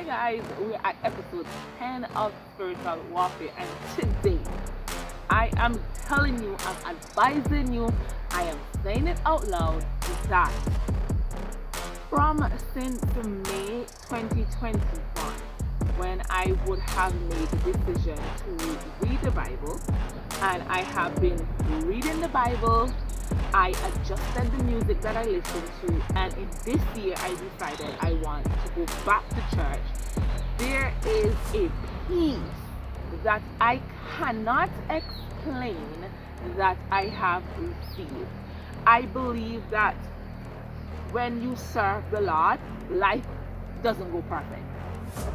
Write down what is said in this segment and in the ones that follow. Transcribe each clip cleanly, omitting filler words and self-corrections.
guys, we're at episode 10 of Spiritual Warfare, and today I am telling you, I'm advising you, I am saying it out loud that since May 2021, when I would have made the decision to read the Bible, and I have been reading the Bible, I adjusted the music that I listened to, and in this year I decided I want to go back to church. There is a peace that I cannot explain that I have received. I believe that when you serve the Lord, life doesn't go perfect.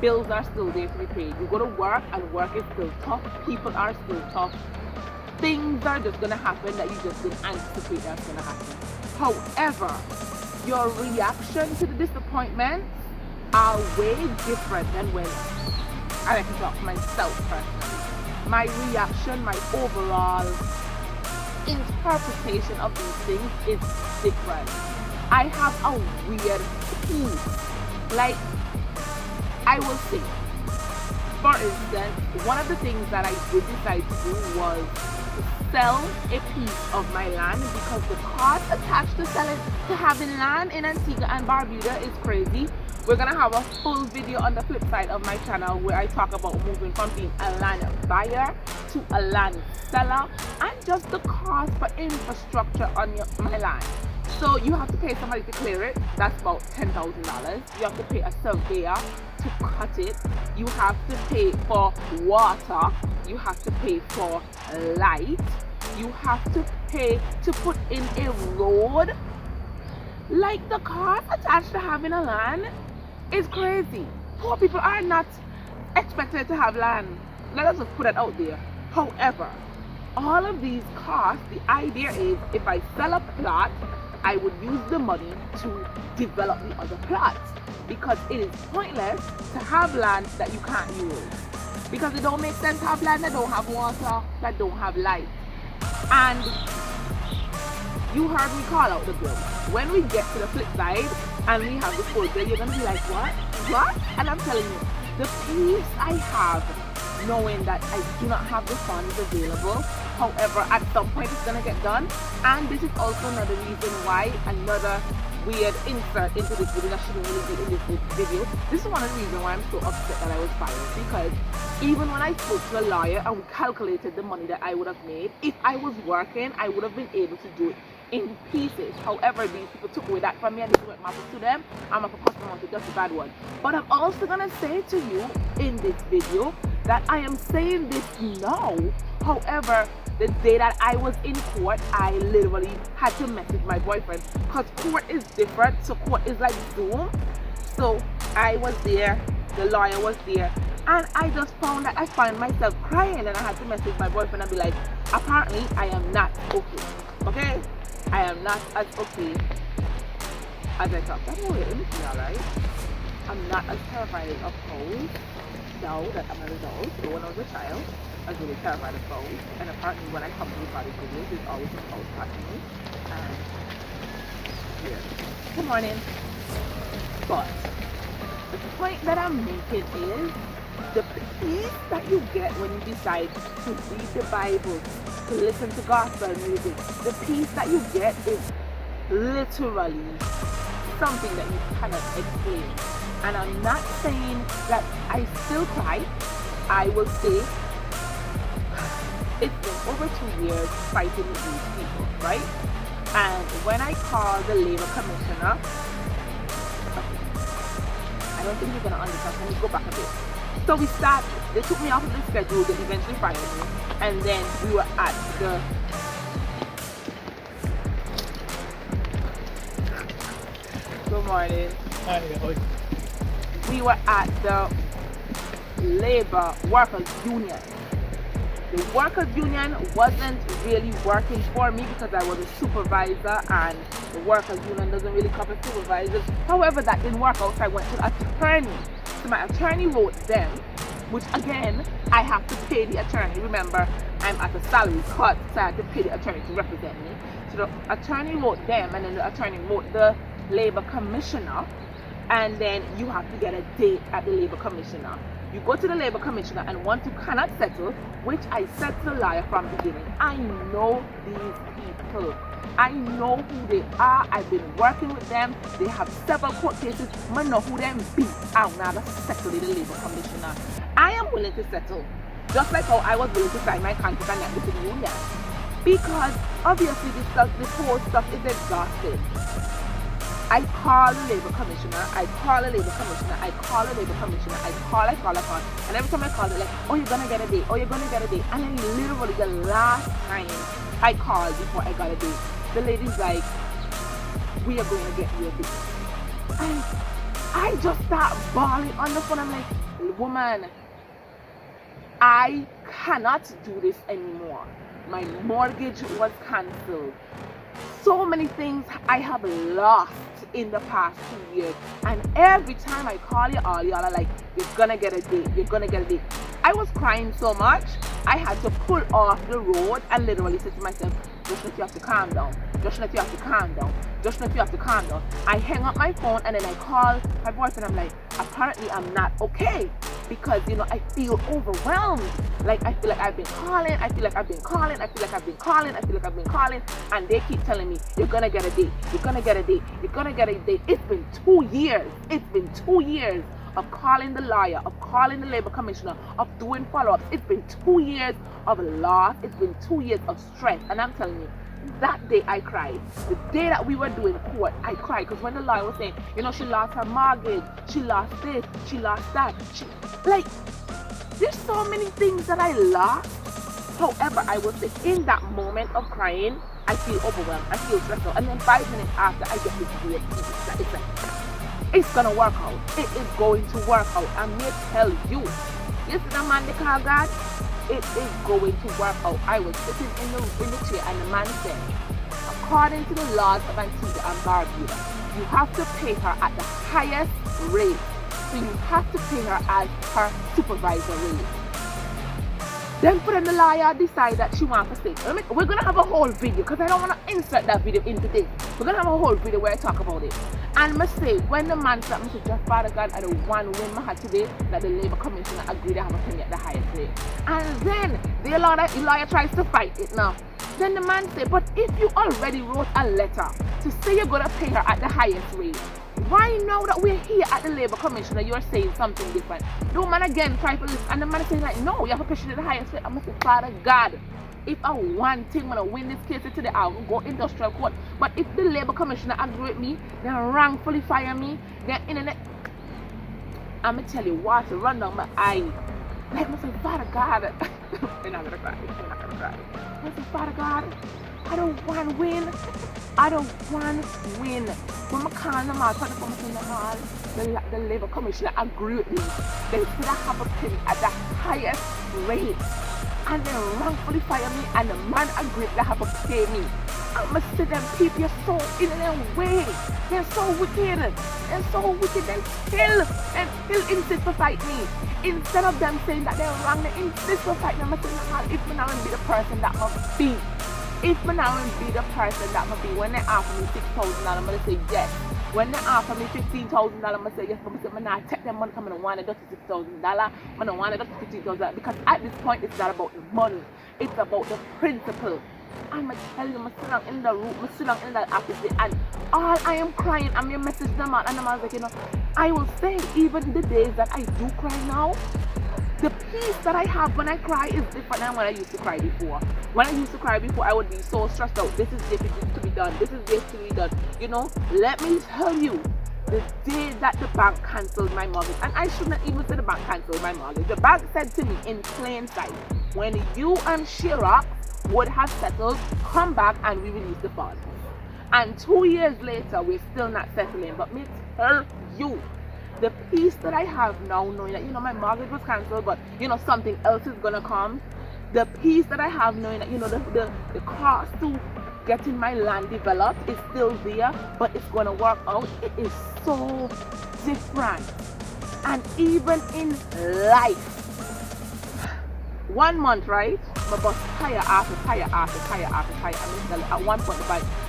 Bills are still there to be paid. You go to work and work is still tough. People are still tough. Things are just going to happen that you just didn't anticipate that's going to happen. However, your reaction to the disappointments are way different than when I can talk for myself personally. My reaction, my overall interpretation of these things is different. I have a weird peace. Like, I will say, for instance, one of the things that I did decide to do was to sell a piece of my land, because the cost attached to having land in Antigua and Barbuda is crazy. We're gonna have a full video on the flip side of my channel where I talk about moving from being a land buyer to a land seller, and just the cost for infrastructure on my land. So you have to pay somebody to clear it. That's about $10,000. You have to pay a surveyor to cut it. You have to pay for water. You have to pay for light. You have to pay to put in a road. Like, the cost attached to having a land is crazy. Poor people are not expected to have land. Let us just put it out there. However, all of these costs, the idea is if I sell a plot, I would use the money to develop the other plots, because it is pointless to have land that you can't use, because it don't make sense to have land that don't have water, that don't have light. And you heard me call out the bill. When we get to the flip side and we have the full bill, you're gonna be like, what? And I'm telling you, the peace I have knowing that I do not have the funds available. However, at some point it's gonna get done. And this is also another reason why, another weird insert into this video that shouldn't really be in this video. This is one of the reasons why I'm so upset that I was fired, because even when I spoke to a lawyer and we calculated the money that I would have made, if I was working, I would have been able to do it in pieces. However, these people took away that from me, and this is what matters to them. I'm not a customer, to just a bad one. But I'm also gonna say to you in this video that I am saying this now. However, the day that I was in court, I literally had to message my boyfriend, because court is different. So court is like Zoom. So I was there, the lawyer was there, and I just found that I find myself crying, and I had to message my boyfriend and be like, apparently I am not okay. Okay? I am not as okay as I thought. That's weird, isn't it? Alright? I'm not as terrified of cold now that I'm an adult. But when I was a child, I was really terrified of cold. And apparently when I come to the body videos, there's always some cold touching me. And yeah. Good morning. But the point that I'm making is the peace that you get when you decide to read the Bible, to listen to gospel music. The peace that you get is literally something that you cannot explain. And I'm not saying that I still cry. I will say it's been over 2 years fighting with these people, right? And when I called the labor commissioner, I don't think you're gonna understand. Let me go back a bit. So we started, they took me off of the schedule, they eventually fired me, and then we were at the good morning. Hi. We were at the labor workers union. The workers union wasn't really working for me because I was a supervisor, and the workers union doesn't really cover supervisors. However, that didn't work out, so I went to the attorney. So my attorney wrote them, which again, I have to pay the attorney. Remember, I'm at a salary cut, so I had to pay the attorney to represent me. So the attorney wrote them, and then the attorney wrote the labor commissioner, and then you have to get a date at the labor commissioner. You go to the labor commissioner, and once you cannot settle, which I said to the lawyer from the beginning, I know these people. I know who they are. I've been working with them. They have several court cases. I know who them be. I'll never settle in the labor commissioner. I am willing to settle, just like how I was willing to sign my contract and that with the union. Because obviously this whole stuff is exhausting. I call the labor commissioner, I call the labor commissioner, I call the labor commissioner, I call. And every time I call, they're like, oh, you're going to get a date, oh, you're going to get a date. And then literally the last time I called before I got a date, the lady's like, we are going to get you a date. And I just start bawling on the phone. I'm like, woman, I cannot do this anymore. My mortgage was cancelled. So many things I have lost in the past 2 years, and every time I call you, all y'all are like, you're gonna get a date, you're gonna get a date. I was crying so much, I had to pull off the road and literally say to myself, Joshuanette, you have to calm down. Joshuanette, you have to calm down. Joshuanette, you have to calm down. I hang up my phone and then I call my boyfriend. I'm like, apparently I'm not okay, because I feel overwhelmed. Like I feel like I've been calling, I feel like I've been calling, I feel like I've been calling, I feel like I've been calling, and they keep telling me, you're gonna get a date, you're gonna get a date, you're gonna get a date. It's been 2 years. It's been 2 years of calling the lawyer, of calling the labor commissioner, of doing follow-ups. It's been 2 years of loss. It's been 2 years of stress. And I'm telling you, that day I cried. The day that we were doing court, I cried, because when the lawyer was saying, she lost her mortgage, she lost this, she lost that. There's so many things that I lost. However, I would say in that moment of crying, I feel overwhelmed, I feel stressed out. And then 5 minutes after, I get this weird feeling. It's like, it's gonna work out. It is going to work out. I may tell you. You see the man they call God? It is going to work out. I was sitting in the chair, and the man said, according to the laws of Antigua and Barbuda, you have to pay her at the highest rate. So you have to pay her as her supervisor rate. Then the lawyer decide that she wants to stay. We're going to have a whole video, because I don't want to insert that video into this. We're going to have a whole video where I talk about it. And I say, when the man said, I said, just Father God, I don't one win I had today, that the labor commissioner agreed to have a penny at the highest rate. And then the lawyer tries to fight it now. Then the man said, but if you already wrote a letter to say you're going to pay her at the highest rate, why now that we're here at the labor commissioner, you're saying something different? The woman again tried to listen, and the man saying like, no, you have to pay her at the highest rate. I'm going to say, Father God, if I one thing, I'm going to win this case today, I will go industrial court. But if the labor commissioner agree with me, then wrongfully fire me, then internet, I'm going to tell you what, to run down my eye. Like I say, Father God, you're not going to cry, you're not going to cry. I say, Father God, I don't want to win. I don't want to win. When I call them out, the labor commissioner agree with me. They still have a penny at the highest rate. And they wrongfully fire me, and the man agreed to have to pay me. I must say, them people are so in their way. They're so wicked. They're so wicked. They still insist to fight me. Instead of them saying that they're wrong, they insist to fight me. I'm saying, if I now be the person that must be. If I now be the person that must be. When they offer me $6,000, I'm going to say yes. When they offer me $15,000, I'm going to say yes. I'm going to say, I take them money, I'm going to want it up to $6,000. I'm going to want it up to $15,000. Because at this point, it's not about the money. It's about the principle. I'm going to tell you, I'm sitting down in the room, I'm sitting down in that office, and all I am crying, I'm going to message them out, and I'm like, I will say, even the days that I do cry now, the peace that I have when I cry is different than when I used to cry before. When I used to cry before, I would be so stressed out. This is this to be done. This is this to be done. Let me tell you, the day that the bank cancelled my mortgage, and I shouldn't even say the bank cancelled my mortgage. The bank said to me in plain sight, when you and Shira would have settled, come back and we release the funds. And 2 years later, we're still not settling. But me tell you, the peace that I have now, knowing that my mortgage was cancelled, but something else is gonna come. The peace that I have knowing that the cost to getting my land developed is still there, but it's gonna work out. It is so different. And even in life, 1 month, right? My boss tire after tire after tire after tire. I mean, at one point,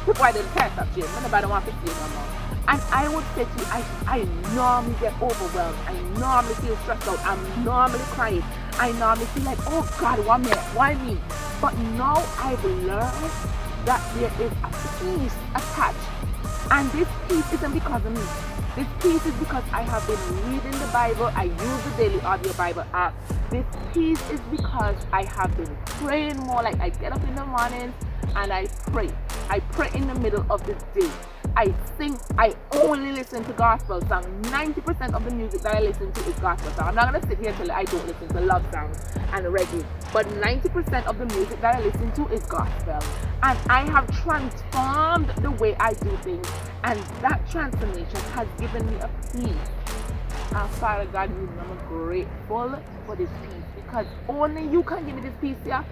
People I didn't test up Jim. Nobody want to see it no more. And I would say to you, I normally get overwhelmed. I normally feel stressed out. I'm normally crying. I normally feel like, oh God, why me? But now I've learned that there is a peace attached. And this peace isn't because of me. This peace is because I have been reading the Bible. I use the daily audio Bible app. This peace is because I have been praying more. Like I get up in the morning and I pray. I pray in the middle of the day. I only listen to gospel songs. 90% of the music that I listen to is gospel songs. I'm not going to sit here and tell you I don't listen to love songs and reggae. But 90% of the music that I listen to is gospel. And I have transformed the way I do things. And that transformation has given me a peace. And Father God, I'm grateful for this peace. Because only you can give me this peace here.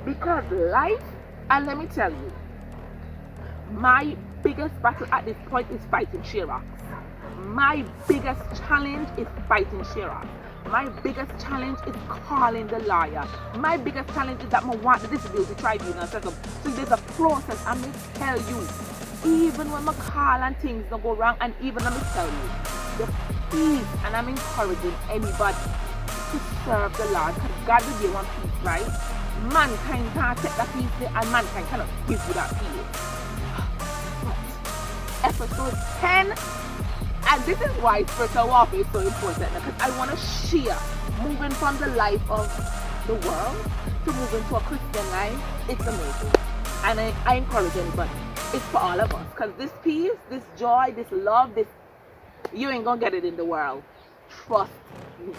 Because life, and let me tell you, my biggest battle at this point is fighting Shirax. My biggest challenge is fighting Shirax. My biggest challenge is calling the lawyer. My biggest challenge is that I want the disability tribunal set up. So there's a process. I'm going to tell you, even when I call and things don't go wrong, and even let me tell you, the peace, and I'm encouraging anybody to serve the Lord, because God will give one peace, right? Mankind can't take that peace there, and mankind cannot give you that peace. Episode 10, and this is why spiritual warfare is so important, because I want to share moving from the life of the world to moving to a Christian life. It's amazing, and I encourage anybody. It's for all of us, because this peace, this joy, this love, you ain't gonna get it in the world. Trust me.